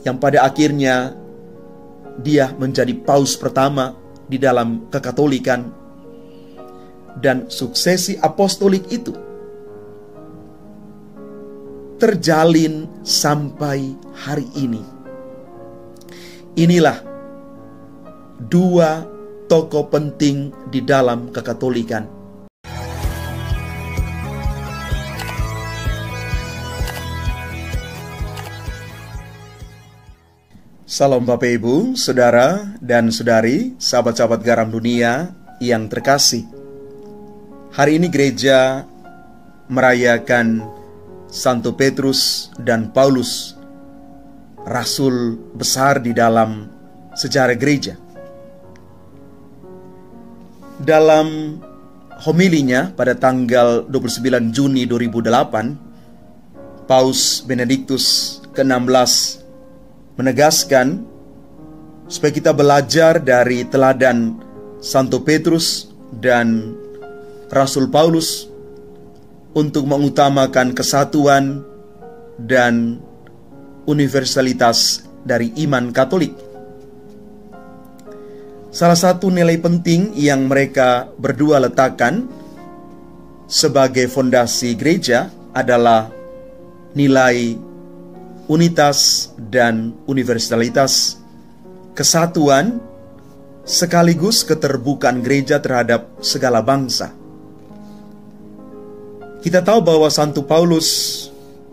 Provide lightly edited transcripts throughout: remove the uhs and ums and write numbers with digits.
yang pada akhirnya dia menjadi paus pertama di dalam kekatolikan. Dan suksesi apostolik itu terjalin sampai hari ini. Inilah dua tokoh penting di dalam kekatolikan. Salam Bapak Ibu, Saudara dan Saudari, sahabat-sahabat garam dunia yang terkasih. Hari ini gereja merayakan Santo Petrus dan Paulus, rasul besar di dalam sejarah gereja. Dalam homilinya pada tanggal 29 Juni 2008, Paus Benediktus ke-16 menegaskan supaya kita belajar dari teladan Santo Petrus dan Rasul Paulus untuk mengutamakan kesatuan dan universalitas dari iman Katolik. Salah satu nilai penting yang mereka berdua letakkan sebagai fondasi gereja adalah nilai unitas dan universalitas, kesatuan sekaligus keterbukaan gereja terhadap segala bangsa. Kita tahu bahwa Santo Paulus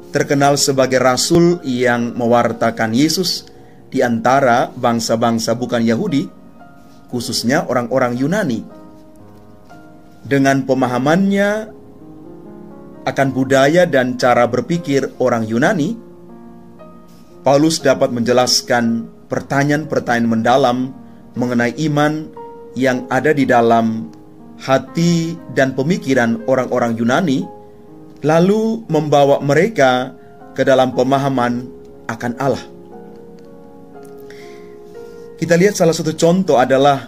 terkenal sebagai rasul yang mewartakan Yesus di antara bangsa-bangsa bukan Yahudi, khususnya orang-orang Yunani. Dengan pemahamannya akan budaya dan cara berpikir orang Yunani, Paulus dapat menjelaskan pertanyaan-pertanyaan mendalam mengenai iman yang ada di dalam hati dan pemikiran orang-orang Yunani, lalu membawa mereka ke dalam pemahaman akan Allah. Kita lihat salah satu contoh adalah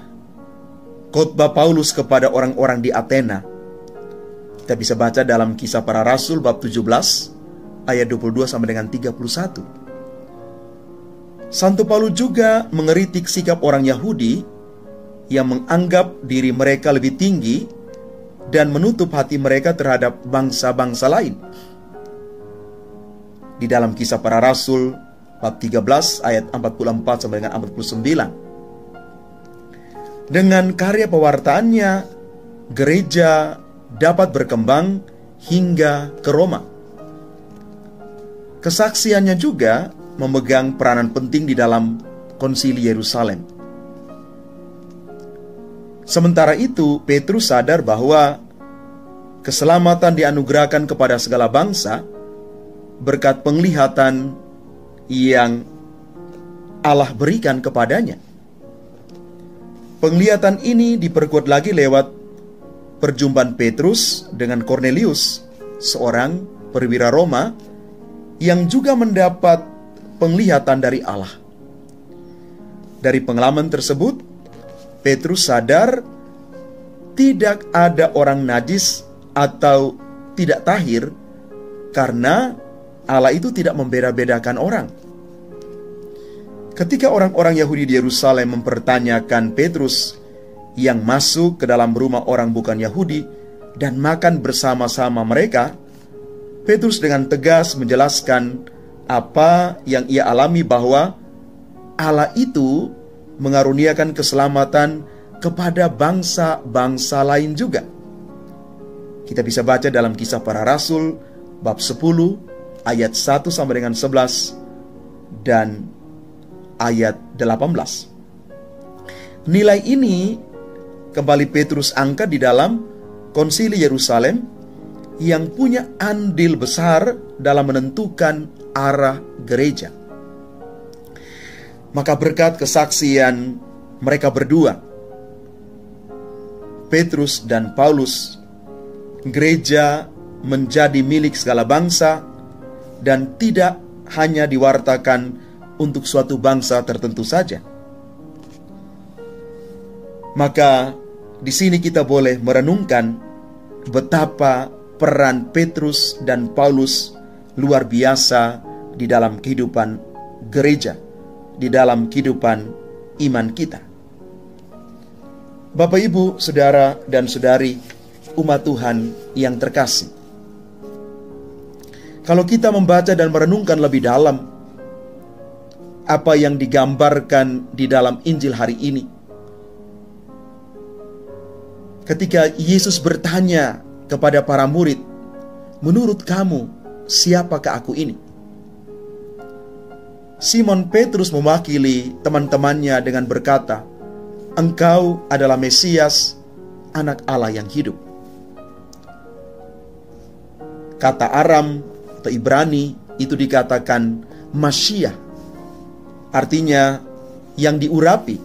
khotbah Paulus kepada orang-orang di Athena. Kita bisa baca dalam Kisah Para Rasul bab 17 ayat 22 sampai dengan 31. Santo Paulus juga mengeritik sikap orang Yahudi yang menganggap diri mereka lebih tinggi dan menutup hati mereka terhadap bangsa-bangsa lain. Di dalam Kisah Para Rasul bab 13 ayat 44 sampai dengan 49. Dengan karya pewartaannya, gereja dapat berkembang hingga ke Roma. Kesaksiannya juga memegang peranan penting di dalam Konsili Yerusalem. Sementara itu, Petrus sadar bahwa keselamatan dianugerahkan kepada segala bangsa berkat penglihatan yang Allah berikan kepadanya. Penglihatan ini diperkuat lagi lewat perjumpaan Petrus dengan Cornelius, seorang perwira Roma yang juga mendapat penglihatan dari Allah. Dari pengalaman tersebut, Petrus sadar tidak ada orang najis atau tidak tahir karena Allah itu tidak membeda-bedakan orang. Ketika orang-orang Yahudi di Yerusalem mempertanyakan Petrus yang masuk ke dalam rumah orang bukan Yahudi dan makan bersama-sama mereka, Petrus dengan tegas menjelaskan apa yang ia alami, bahwa Allah itu mengaruniakan keselamatan kepada bangsa-bangsa lain juga. Kita bisa baca dalam Kisah Para Rasul bab 10 ayat 1 sampai dengan 11 dan ayat 18. Nilai ini kembali Petrus angkat di dalam Konsili Yerusalem yang punya andil besar dalam menentukan arah gereja. Maka berkat kesaksian mereka berdua, Petrus dan Paulus, gereja menjadi milik segala bangsa dan tidak hanya diwartakan untuk suatu bangsa tertentu saja. Maka di sini kita boleh merenungkan betapa peran Petrus dan Paulus luar biasa di dalam kehidupan gereja di dalam kehidupan iman kita. Bapak, Ibu, saudara dan saudari, umat Tuhan yang terkasih, kalau kita membaca dan merenungkan lebih dalam apa yang digambarkan di dalam Injil hari ini, ketika Yesus bertanya kepada para murid, "Menurut kamu, siapakah aku ini?" Simon Petrus mewakili teman-temannya dengan berkata, "Engkau adalah Mesias, Anak Allah yang hidup." Kata Aram atau Ibrani itu dikatakan Masyiah, artinya yang diurapi,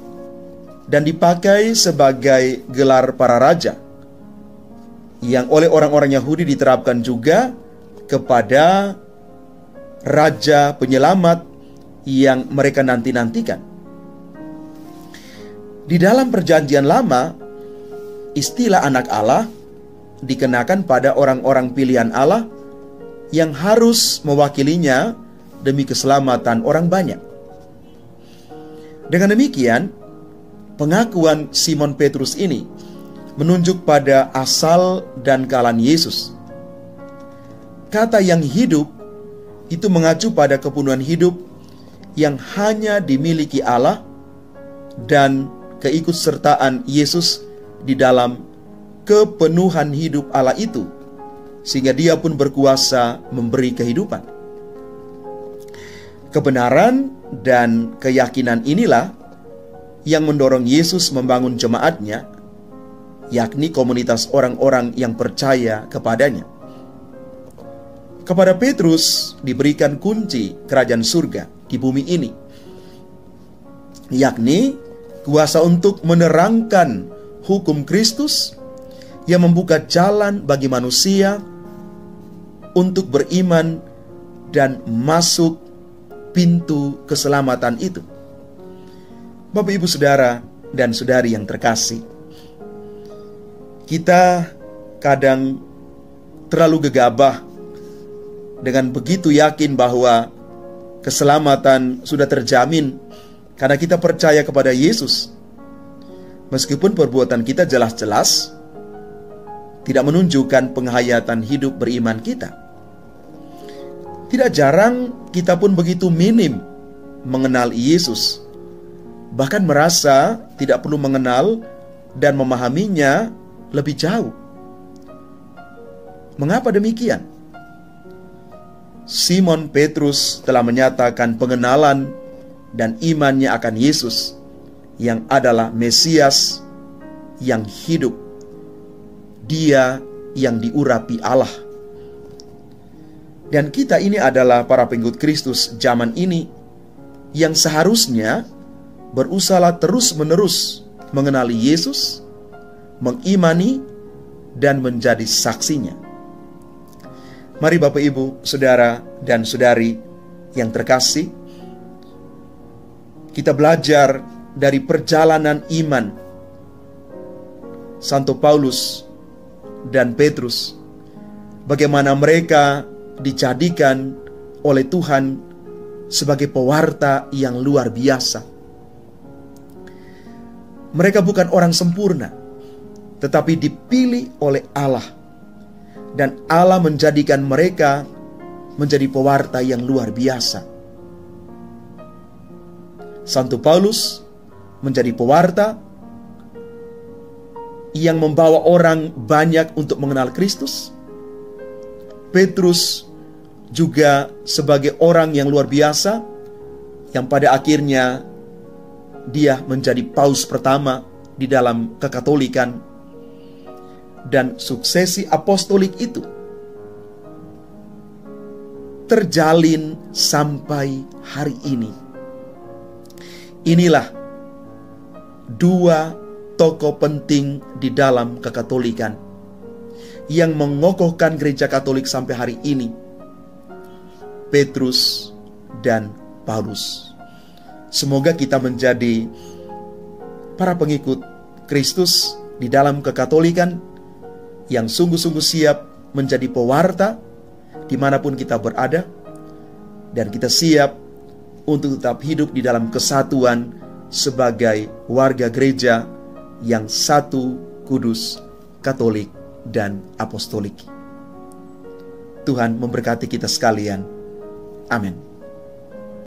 dan dipakai sebagai gelar para raja, yang oleh orang-orang Yahudi diterapkan juga kepada raja penyelamat yang mereka nanti-nantikan. Di dalam Perjanjian Lama, istilah anak Allah dikenakan pada orang-orang pilihan Allah yang harus mewakilinya demi keselamatan orang banyak. Dengan demikian, pengakuan Simon Petrus ini menunjuk pada asal dan kealahan Yesus. Kata yang hidup itu mengacu pada kepenuhan hidup yang hanya dimiliki Allah dan keikutsertaan Yesus di dalam kepenuhan hidup Allah itu, sehingga Dia pun berkuasa memberi kehidupan. Kebenaran dan keyakinan inilah yang mendorong Yesus membangun jemaatnya, yakni komunitas orang-orang yang percaya kepadanya. Kepada Petrus diberikan kunci kerajaan surga di bumi ini, yakni kuasa untuk menerangkan hukum Kristus yang membuka jalan bagi manusia untuk beriman dan masuk pintu keselamatan itu. Bapak, Ibu, saudara dan saudari yang terkasih, kita kadang terlalu gegabah dengan begitu yakin bahwa keselamatan sudah terjamin karena kita percaya kepada Yesus, meskipun perbuatan kita jelas-jelas tidak menunjukkan penghayatan hidup beriman kita. Tidak jarang kita pun begitu minim mengenal Yesus, bahkan merasa tidak perlu mengenal dan memahaminya lebih jauh. Mengapa demikian? Simon Petrus telah menyatakan pengenalan dan imannya akan Yesus yang adalah Mesias yang hidup, Dia yang diurapi Allah. Dan kita ini adalah para pengikut Kristus zaman ini yang seharusnya berusaha terus-menerus mengenali Yesus, mengimani, dan menjadi saksinya. Mari Bapak, Ibu, saudara dan saudari yang terkasih, kita belajar dari perjalanan iman Santo Paulus dan Petrus, bagaimana mereka dijadikan oleh Tuhan sebagai pewarta yang luar biasa. Mereka bukan orang sempurna, tetapi dipilih oleh Allah, dan Allah menjadikan mereka menjadi pewarta yang luar biasa. Santo Paulus menjadi pewarta yang membawa orang banyak untuk mengenal Kristus. Petrus juga sebagai orang yang luar biasa, yang pada akhirnya dia menjadi paus pertama di dalam kekatolikan. Dan suksesi apostolik itu terjalin sampai hari ini. Inilah dua tokoh penting di dalam kekatolikan yang mengokohkan gereja Katolik sampai hari ini, Petrus dan Paulus. Semoga kita menjadi para pengikut Kristus di dalam kekatolikan yang sungguh-sungguh siap menjadi pewarta dimanapun kita berada, dan kita siap untuk tetap hidup di dalam kesatuan sebagai warga gereja yang satu, kudus, katolik, dan apostolik. Tuhan memberkati kita sekalian. Amin.